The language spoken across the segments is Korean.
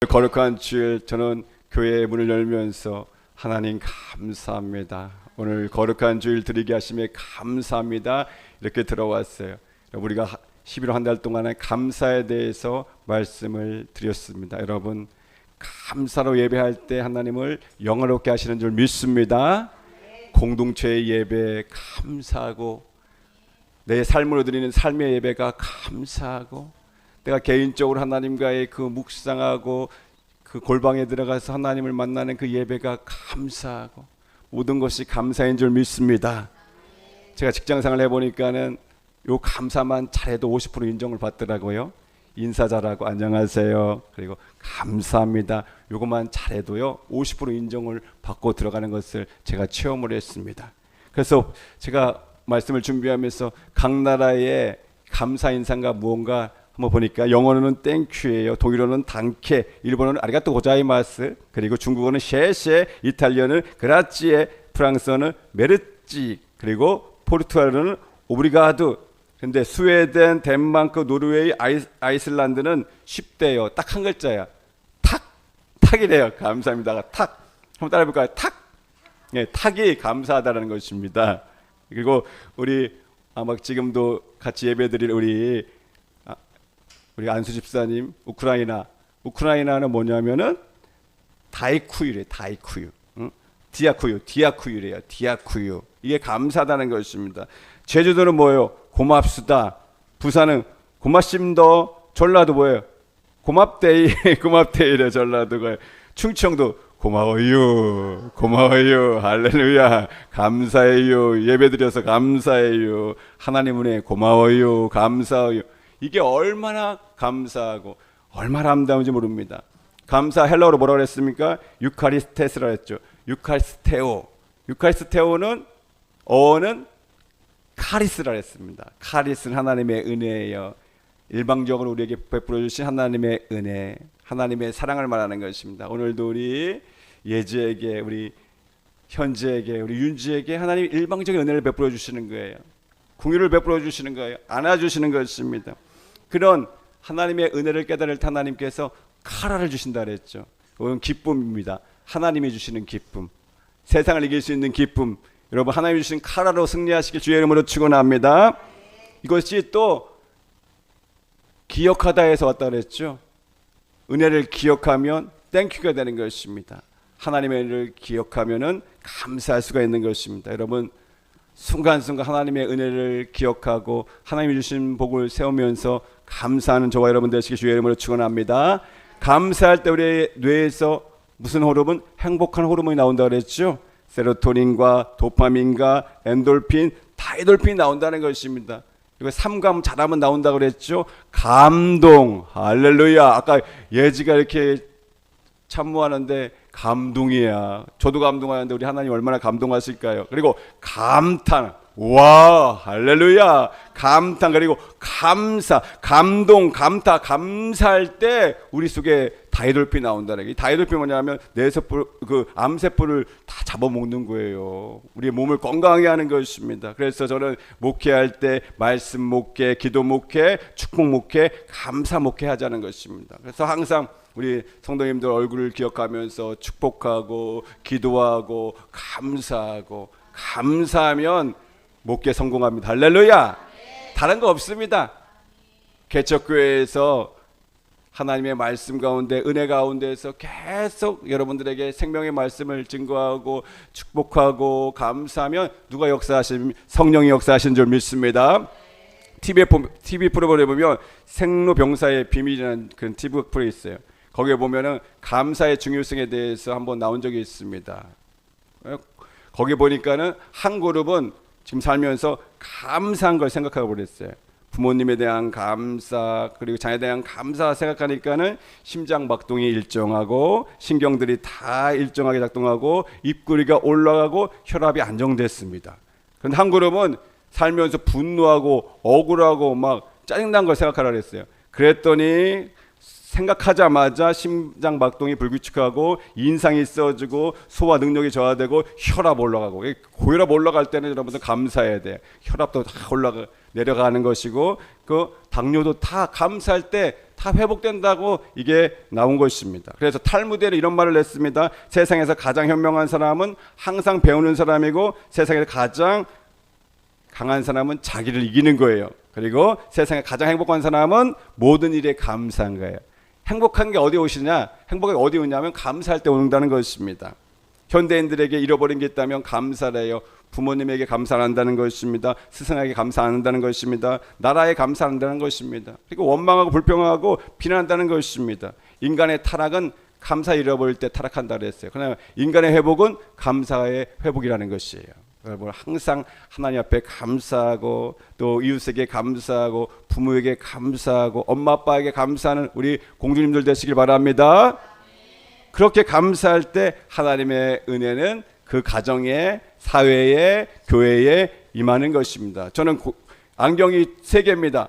거룩한 주일, 저는 교회의 문을 열면서 하나님 감사합니다. 오늘 거룩한 주일 드리게 하심에 감사합니다. 이렇게 들어왔어요. 우리가 11월 한 달 동안에 감사에 대해서 말씀을 드렸습니다. 여러분, 감사로 예배할 때 하나님을 영화롭게 하시는 줄 믿습니다. 공동체의 예배에 감사하고, 내 삶으로 드리는 삶의 예배가 감사하고, 내가 개인적으로 하나님과의 그 묵상하고 그 골방에 들어가서 하나님을 만나는 그 예배가 감사하고, 모든 것이 감사인 줄 믿습니다. 제가 직장생활 해보니까는 요 감사만 잘해도 50% 인정을 받더라고요. 인사 잘하고 안녕하세요, 그리고 감사합니다, 요것만 잘해도요 50% 인정을 받고 들어가는 것을 제가 체험을 했습니다. 그래서 제가 말씀을 준비하면서 각 나라의 감사 인사가 무언가 한번 보니까, 영어로는 땡큐예요, 독일어는 단케, 일본어는 아리가또 고자이마스, 그리고 중국어는 셰셰, 이탈리아는 그라치에, 프랑스어는 메르찌, 그리고 포르투갈어는 오브리가드. 근데 스웨덴, 덴마크, 노르웨이, 아이슬란드는 쉽대요. 딱 한 글자야. 탁이래요. 감사합니다가 탁. 한번 따라해볼까요? 탁. 예, 탁이 감사하다라는 것입니다. 그리고 우리 아마 지금도 같이 예배드릴 우리 안수 집사님, 우크라이나는 뭐냐면은 다이쿠유래, 다이쿠유. 응? 디아쿠유래요. 디아쿠유. 이게 감사하다는 것입니다. 제주도는 뭐예요? 고맙수다. 부산은 고맙심더. 전라도 뭐예요? 고맙데이. 고맙데이래, 전라도가. 충청도 고마워요. 할렐루야. 감사해요. 예배드려서 감사해요. 하나님 은혜 고마워요. 감사해요. 이게 얼마나 감사하고 얼마나 아름다운지 모릅니다. 감사 헬라어로 뭐라고 했습니까? 유카리스테스라 했죠. 유카리스테오는 어는 카리스라 했습니다. 카리스는 하나님의 은혜예요. 일방적으로 우리에게 베풀어 주신 하나님의 은혜, 하나님의 사랑을 말하는 것입니다. 오늘도 우리 예지에게, 우리 현지에게, 우리 윤지에게 하나님이 일방적인 은혜를 베풀어 주시는 거예요. 궁유를 베풀어 주시는 거예요. 안아주시는 것입니다. 그런 하나님의 은혜를 깨달을 때 하나님께서 카라를 주신다 그랬죠. 그건 기쁨입니다. 하나님이 주시는 기쁨, 세상을 이길 수 있는 기쁨. 여러분, 하나님이 주신 카라로 승리하시길 주의 이름으로 축원합니다. 이것이 또 기억하다 해서 왔다 그랬죠. 은혜를 기억하면 땡큐가 되는 것입니다. 하나님의 은혜를 기억하면은 감사할 수가 있는 것입니다. 여러분, 순간순간 하나님의 은혜를 기억하고 하나님이 주신 복을 세우면서 감사하는 저와 여러분 되시길 주의 이름으로 축원합니다. 감사할 때 우리의 뇌에서 무슨 호르몬? 행복한 호르몬이 나온다 그랬죠. 세로토닌과 도파민과 엔돌핀, 다이돌핀이 나온다는 것입니다. 이거 삼감 잘하면 나온다 그랬죠. 감동, 할렐루야. 아까 예지가 이렇게 참모하는데 감동이야. 저도 감동하는데 우리 하나님 얼마나 감동하실까요? 그리고 감탄, 와, 할렐루야. 감탄, 그리고 감사, 감동, 감타. 감사할 때 우리 속에 다이돌핀 나온다는 게, 다이돌핀 뭐냐면 뇌세포, 그 암세포를 다 잡아먹는 거예요. 우리의 몸을 건강하게 하는 것입니다. 그래서 저는 목회할 때 말씀 목회, 기도 목회, 축복 목회, 감사 목회 하자는 것입니다. 그래서 항상 우리 성도님들 얼굴을 기억하면서 축복하고 기도하고 감사하고, 감사하면 목회 성공합니다. 할렐루야. 다른 거 없습니다. 개척교회에서 하나님의 말씀 가운데, 은혜 가운데에서 계속 여러분들에게 생명의 말씀을 증거하고 축복하고 감사하면 누가 역사하신? 성령이 역사하신 줄 믿습니다. TV 프로그램에 보면 생로병사의 비밀이라는 그런 TV 프로그램이 있어요. 거기에 보면은 감사의 중요성에 대해서 한번 나온 적이 있습니다. 거기 보니까는 한 그룹은 지금 살면서 감사한 걸 생각하고 그랬어요. 부모님에 대한 감사, 그리고 자녀에 대한 감사 생각하니까는 심장 박동이 일정하고 신경들이 다 일정하게 작동하고 입구리가 올라가고 혈압이 안정됐습니다. 그런데 한 그룹은 살면서 분노하고 억울하고 막 짜증난 걸 생각하라 그랬어요. 그랬더니 생각하자마자 심장 박동이 불규칙하고 인상이 써지고 소화 능력이 저하되고 혈압 올라가고, 고혈압 올라갈 때는 여러분들 감사해야 돼. 혈압도 다 내려가는 것이고, 그 당뇨도 다 감사할 때 다 회복된다고 이게 나온 것입니다. 그래서 탈무드에 이런 말을 냈습니다. 세상에서 가장 현명한 사람은 항상 배우는 사람이고 세상에서 가장 강한 사람은 자기를 이기는 거예요. 그리고 세상에 가장 행복한 사람은 모든 일에 감사한 거예요. 행복한 게 어디 오시냐? 행복이 어디 오냐면 감사할 때 온다는 것입니다. 현대인들에게 잃어버린 게 있다면 감사를 해요. 부모님에게 감사 안 한다는 것입니다. 스승에게 감사 안 한다는 것입니다. 나라에 감사 안 한다는 것입니다. 그리고 원망하고 불평하고 비난한다는 것입니다. 인간의 타락은 감사 잃어버릴 때 타락한다 그랬어요. 그러나 인간의 회복은 감사의 회복이라는 것이에요. 여러분 항상 하나님 앞에 감사하고 또 이웃에게 감사하고 부모에게 감사하고 엄마 아빠에게 감사하는 우리 공주님들 되시길 바랍니다. 그렇게 감사할 때 하나님의 은혜는 그 가정에 사회에 교회에 임하는 것입니다. 저는 안경이 3개입니다.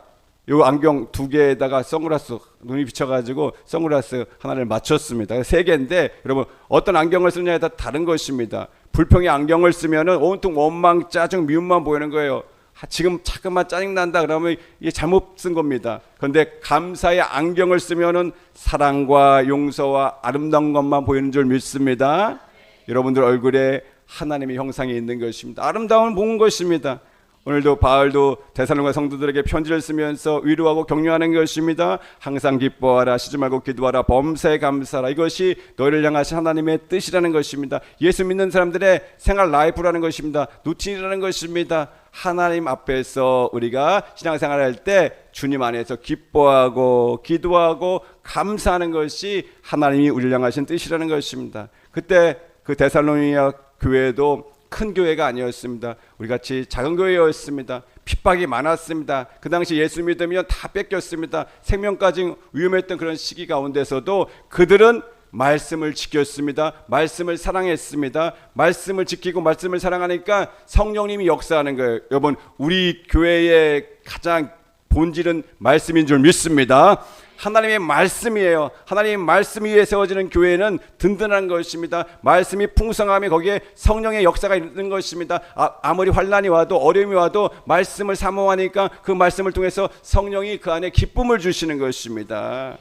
이 안경 2개에다가 선글라스 눈이 비쳐가지고 선글라스 하나를 맞췄습니다. 3개인데 여러분 어떤 안경을 쓰느냐에 따라 다른 것입니다. 불평의 안경을 쓰면은 온통 원망, 짜증, 미움만 보이는 거예요. 지금 잠깐만 짜증 난다 그러면 이게 잘못 쓴 겁니다. 그런데 감사의 안경을 쓰면은 사랑과 용서와 아름다운 것만 보이는 줄 믿습니다. 여러분들 얼굴에 하나님의 형상이 있는 것입니다. 아름다움을 보는 것입니다. 오늘도 바울도 데살로니가 성도들에게 편지를 쓰면서 위로하고 격려하는 것입니다. 항상 기뻐하라, 쉬지 말고 기도하라, 범사에 감사하라. 이것이 너희를 향하신 하나님의 뜻이라는 것입니다. 예수 믿는 사람들의 생활 라이프라는 것입니다. 루틴이라는 것입니다. 하나님 앞에서 우리가 신앙생활을 할 때 주님 안에서 기뻐하고 기도하고 감사하는 것이 하나님이 우리를 향하신 뜻이라는 것입니다. 그때 그 데살로니가 교회도 큰 교회가 아니었습니다. 우리같이 작은 교회였습니다. 핍박이 많았습니다. 그 당시 예수 믿으면 다 뺏겼습니다. 생명까지 위험했던 그런 시기 가운데서도 그들은 말씀을 지켰습니다. 말씀을 사랑했습니다. 말씀을 지키고 말씀을 사랑하니까 성령님이 역사하는 거예요. 여러분 우리 교회의 가장 본질은 말씀인 줄 믿습니다. 하나님의 말씀이에요. 하나님의 말씀 위에 세워지는 교회는 든든한 것입니다. 말씀이 풍성하면 거기에 성령의 역사가 있는 것입니다. 아무리 환난이 와도 어려움이 와도 말씀을 사모하니까 그 말씀을 통해서 성령이 그 안에 기쁨을 주시는 것입니다.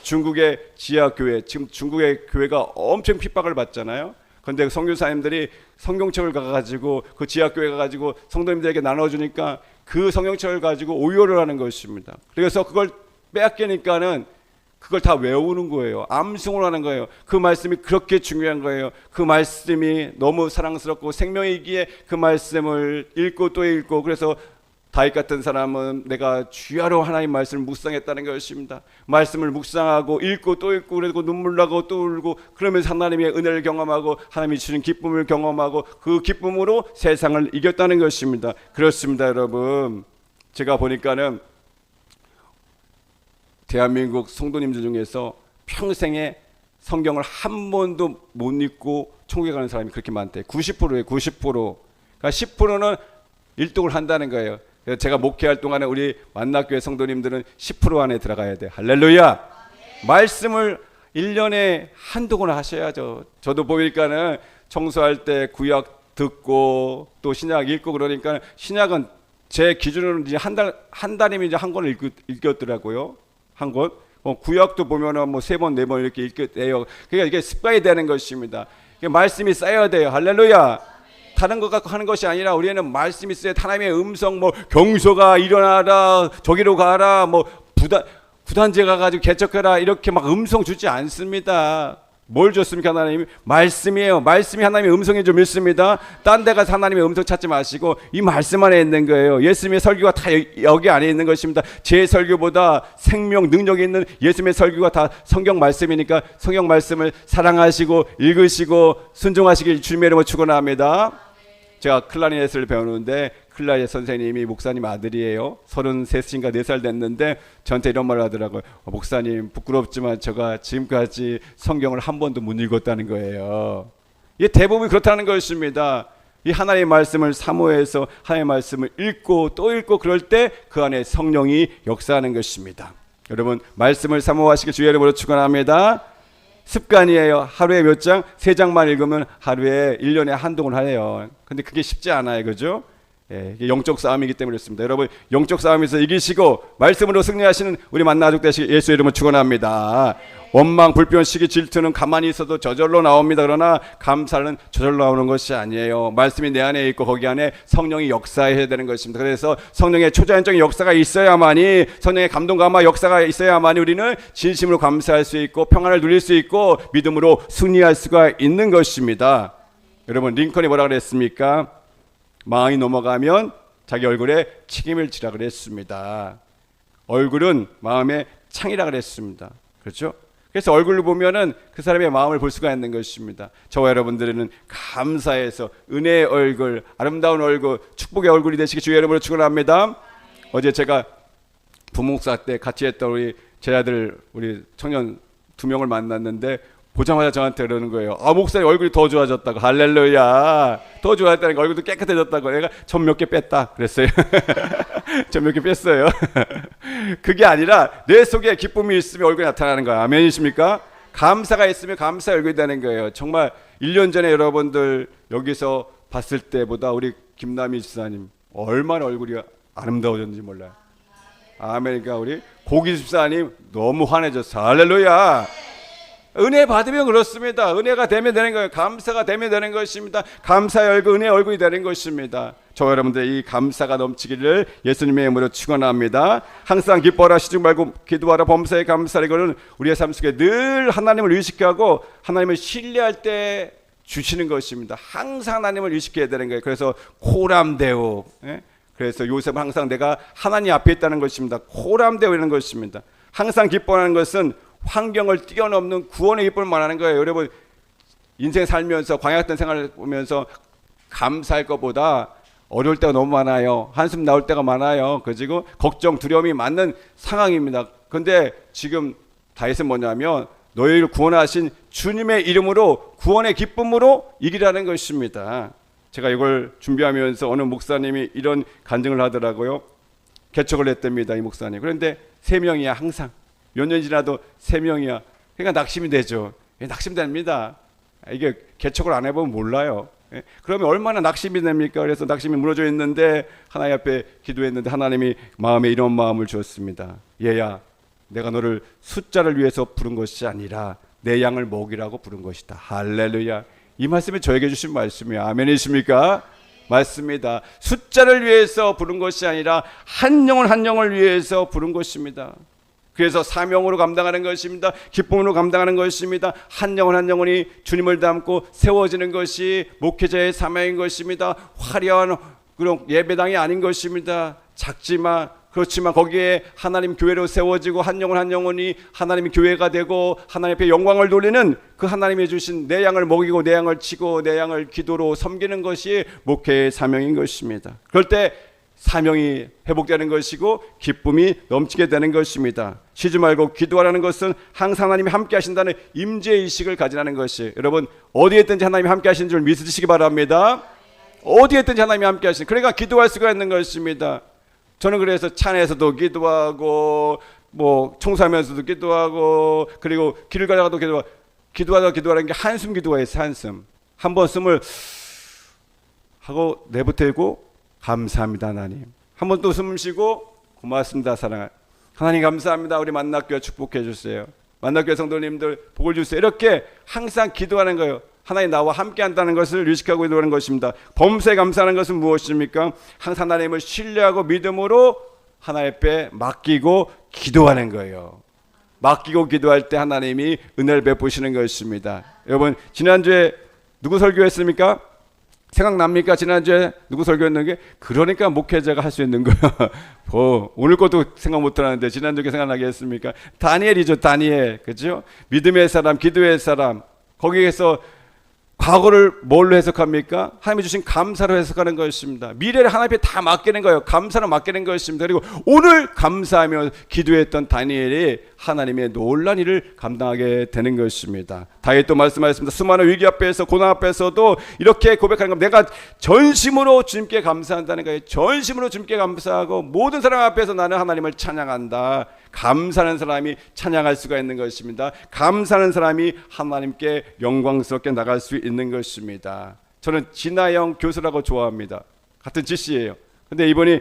중국의 지하교회, 지금 중국의 교회가 엄청 핍박을 받잖아요. 그런데 선교사님들이 성경책을 가가지고 그 지하교회 가가지고 성도님들에게 나눠주니까 그 성경책을 가지고 오열을 하는 것입니다. 그래서 그걸 빼앗기니까는 그걸 다 외우는 거예요. 암송을 하는 거예요. 그 말씀이 그렇게 중요한 거예요. 그 말씀이 너무 사랑스럽고 생명이기에 그 말씀을 읽고 또 읽고, 그래서 다윗 같은 사람은 내가 주야로 하나님 말씀을 묵상했다는 것입니다. 말씀을 묵상하고 읽고 또 읽고 그리고 눈물 나고 또 울고 그러면서 하나님의 은혜를 경험하고 하나님이 주신 기쁨을 경험하고 그 기쁨으로 세상을 이겼다는 것입니다. 그렇습니다, 여러분. 제가 보니까는 대한민국 성도님들 중에서 평생에 성경을 한 번도 못 읽고 천국에 가는 사람이 그렇게 많대요. 90%예요. 90%. 그러니까 10%는 일독을 한다는 거예요. 그래서 제가 목회할 동안에 우리 만나교회 성도님들은 10% 안에 들어가야 돼요. 할렐루야. 말씀을 1년에 한두 권 하셔야죠. 저도 보니까는 청소할 때 구약 듣고 또 신약 읽고 그러니까 신약은 제 기준으로는 이제 한 달이면 이제 한 권을 읽었더라고요. 한 권. 구약도 보면은 뭐 3번, 4번 이렇게 읽게 돼요. 그러니까 이게 습관이 되는 것입니다. 말씀이 쌓여야 돼요. 할렐루야. 다른 것 갖고 하는 것이 아니라 우리는 말씀이 있어야 하나님의 음성, 뭐 경소가 일어나라, 저기로 가라, 뭐 구단제 가가지고 개척해라 이렇게 막 음성 주지 않습니다. 뭘 줬습니까? 하나님이 말씀이에요. 말씀이 하나님의 음성인 줄 믿습니다. 딴 데 가서 하나님의 음성 찾지 마시고 이 말씀 안에 있는 거예요. 예수님의 설교가 다 여기 안에 있는 것입니다. 제 설교보다 생명 능력이 있는 예수님의 설교가 다 성경 말씀이니까 성경 말씀을 사랑하시고 읽으시고 순종하시길 주님의 이름으로 축원합니다. 제가 클라리넷을 배우는데 클라리넷 선생님이 목사님 아들이에요. 33인가 4살 됐는데 저한테 이런 말을 하더라고요. 목사님 부끄럽지만 제가 지금까지 성경을 한 번도 못 읽었다는 거예요. 이게 대부분 그렇다는 것입니다. 이 하나님의 말씀을 사모해서 하나님의 말씀을 읽고 또 읽고 그럴 때 그 안에 성령이 역사하는 것입니다. 여러분 말씀을 사모하시길 주의 이름으로 축원합니다. 습관이에요. 하루에 몇 장? 3장만 읽으면 하루에 1년에 한동안 해요. 근데 그게 쉽지 않아요. 그죠? 이게 영적 싸움이기 때문에 그렇습니다. 여러분 영적 싸움에서 이기시고 말씀으로 승리하시는 우리 만나족 되시길 예수 이름으로 축원합니다. 원망, 불평, 시기, 질투는 가만히 있어도 저절로 나옵니다. 그러나 감사는 저절로 나오는 것이 아니에요. 말씀이 내 안에 있고 거기 안에 성령이 역사해야 되는 것입니다. 그래서 성령의 초자연적인 역사가 있어야만이, 성령의 감동 감화 역사가 있어야만이 우리는 진심으로 감사할 수 있고 평안을 누릴 수 있고 믿음으로 승리할 수가 있는 것입니다. 여러분 링컨이 뭐라 그랬습니까? 망이 넘어가면 자기 얼굴에 책임을 지라 그랬습니다. 얼굴은 마음의 창이라 그랬습니다. 그렇죠? 그래서 얼굴을 보면은 그 사람의 마음을 볼 수가 있는 것입니다. 저와 여러분들은 감사해서 은혜의 얼굴, 아름다운 얼굴, 축복의 얼굴이 되시기 주의 이름으로 축원합니다. 어제 제가 부목사 때 같이 했던 우리 제 아들, 우리 청년 2명을 만났는데 보자마자 저한테 그러는 거예요. 아, 목사님 얼굴이 더 좋아졌다고. 할렐루야. 더 좋아졌다니까, 얼굴도 깨끗해졌다고. 내가 점 몇 개 뺐다 그랬어요. 점 몇 개 뺐어요. 그게 아니라 내 속에 기쁨이 있으면 얼굴이 나타나는 거야. 아멘이십니까? 감사가 있으면 감사의 얼굴이 되는 거예요. 정말 1년 전에 여러분들 여기서 봤을 때보다 우리 김남희 집사님 얼마나 얼굴이 아름다워졌는지 몰라요. 아멘. 그러니까 우리 고기 집사님 너무 환해졌어. 할렐루야. 은혜 받으면 그렇습니다. 은혜가 되면 되는 거예요. 감사가 되면 되는 것입니다. 감사의 얼굴, 은혜의 얼굴이 되는 것입니다. 저 여러분들 이 감사가 넘치기를 예수님의 이름으로 축원합니다. 항상 기뻐하라, 시중 말고 기도하라, 범사에 감사하라. 이거는 우리의 삶 속에 늘 하나님을 의식하고 하나님을 신뢰할 때 주시는 것입니다. 항상 하나님을 의식해야 되는 거예요. 그래서 코람데오. 그래서 요셉은 항상 내가 하나님 앞에 있다는 것입니다. 코람데오 이라는 것입니다. 항상 기뻐하는 것은 환경을 뛰어넘는 구원의 기쁨을 말하는 거예요. 여러분 인생 살면서 광야 같은 생활을 보면서 감사할 것보다 어려울 때가 너무 많아요. 한숨 나올 때가 많아요. 그리고 걱정, 두려움이 많은 상황입니다. 그런데 지금 다윗은 뭐냐면 너희를 구원하신 주님의 이름으로 구원의 기쁨으로 이기라는 것입니다. 제가 이걸 준비하면서 어느 목사님이 이런 간증을 하더라고요. 개척을 했답니다. 이 목사님. 그런데 3명이야 항상. 몇 년 지나도 3명이야. 그러니까 낙심이 되죠. 낙심됩니다. 이게 개척을 안 해보면 몰라요. 그러면 얼마나 낙심이 됩니까? 그래서 낙심이 무너져 있는데 하나님 앞에 기도했는데 하나님이 마음에 이런 마음을 주었습니다. 얘야, 내가 너를 숫자를 위해서 부른 것이 아니라 내 양을 먹이라고 부른 것이다. 할렐루야. 이 말씀이 저에게 주신 말씀이에요. 아멘이십니까? 맞습니다. 숫자를 위해서 부른 것이 아니라 한 영혼 한 영혼을 위해서 부른 것입니다. 그래서 사명으로 감당하는 것입니다. 기쁨으로 감당하는 것입니다. 한 영혼 한 영혼이 주님을 닮고 세워지는 것이 목회자의 사명인 것입니다. 화려한 그런 예배당이 아닌 것입니다. 작지만 그렇지만 거기에 하나님 교회로 세워지고 한 영혼 한 영혼이 하나님의 교회가 되고 하나님 앞에 영광을 돌리는 그 하나님이 주신 내 양을 먹이고 내 양을 치고 내 양을 기도로 섬기는 것이 목회의 사명인 것입니다. 그럴 때 사명이 회복되는 것이고 기쁨이 넘치게 되는 것입니다. 쉬지 말고 기도하라는 것은 항상 하나님이 함께 하신다는 임재의식을 가지라는 것이, 여러분 어디에 있든지 하나님이 함께 하시는 줄 믿으시기 바랍니다. 어디에 있든지 하나님이 함께 하시는, 그러니까 기도할 수가 있는 것입니다. 저는 그래서 차 안에서도 기도하고 뭐 청소하면서도 기도하고 그리고 길을 가다가도 기도하는 게 한숨 기도가 있어요. 한숨 한번 숨을 하고 내뱉고 감사합니다 하나님. 한번 또 숨 쉬고 고맙습니다 사랑 하나님 감사합니다. 우리 만나교회 축복해 주세요. 만나교회 성도님들 복을 주세요. 이렇게 항상 기도하는 거예요. 하나님 나와 함께 한다는 것을 의식하고 기도하는 것입니다. 범사에 감사하는 것은 무엇입니까? 항상 하나님을 신뢰하고 믿음으로 하나님 앞에 맡기고 기도하는 거예요. 맡기고 기도할 때 하나님이 은혜를 베푸시는 것입니다. 여러분 지난주에 누구 설교했습니까? 생각납니까? 지난주에 누구 설교했는 게? 그러니까 목회자가 할 수 있는 거예요. 오늘 것도 생각 못 하는데 지난주에 생각나게 했습니까? 다니엘이죠. 다니엘. 그렇죠? 믿음의 사람, 기도의 사람. 거기에서 과거를 뭘로 해석합니까? 하나님이 주신 감사로 해석하는 것입니다. 미래를 하나님 앞에 다 맡기는 거예요. 감사로 맡기는 것입니다. 그리고 오늘 감사하며 기도했던 다니엘이 하나님의 놀라운 일을 감당하게 되는 것입니다. 다윗도 말씀하셨습니다. 수많은 위기 앞에서 고난 앞에서도 이렇게 고백하는 겁니다. 내가 전심으로 주님께 감사한다는 거예요. 전심으로 주님께 감사하고 모든 사람 앞에서 나는 하나님을 찬양한다. 감사하는 사람이 찬양할 수가 있는 것입니다. 감사하는 사람이 하나님께 영광스럽게 나갈 수 있는 것입니다. 저는 진아영 교수라고 좋아합니다. 같은 지씨예요. 근데 이분이